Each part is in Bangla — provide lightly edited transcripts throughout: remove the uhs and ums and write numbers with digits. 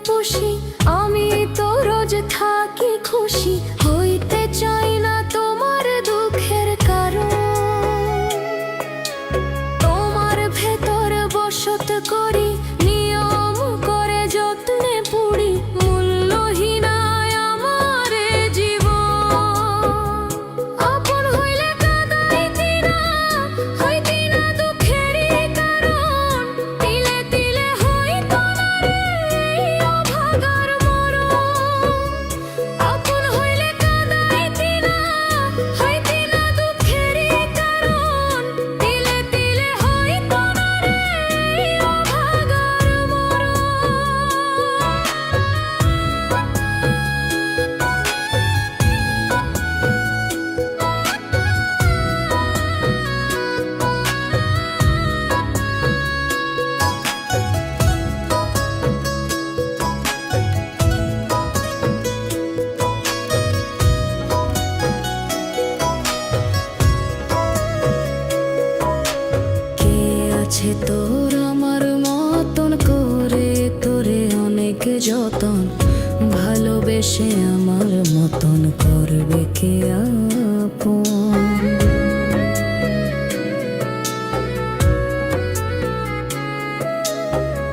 পুষি, আমি তো রোজ থাকি খুশি, হইতে চাই না তোমার দুঃখের কারণ। তোমার ভেতর বসত করি, নিয়ম করে যত্নে পুড়ি, মূল্যহীনায় আমার জীবন। আপন হইলে কাঁদাইতি না, হইতি না দুঃখেরই কারণ, তিলে তিলে হইতো না রে এই অভাগার মরণ। আপন হইলে কাঁদাইতি না, হইতি না দুঃখেরই কারণ, তিলে তিলে হইতো না রে এই অভাগার মরণ। কে আছে তোর আমার মতন করে তোরে অনেক যতন, ভালোবেসে আমার মতন করবে কে আপন।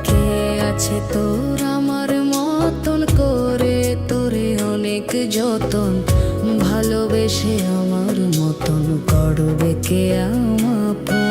কে আছে তোর আমার মতন করে তোরে অনেক যতন, ভালোবেসে আমার মতন করবে কে আপন।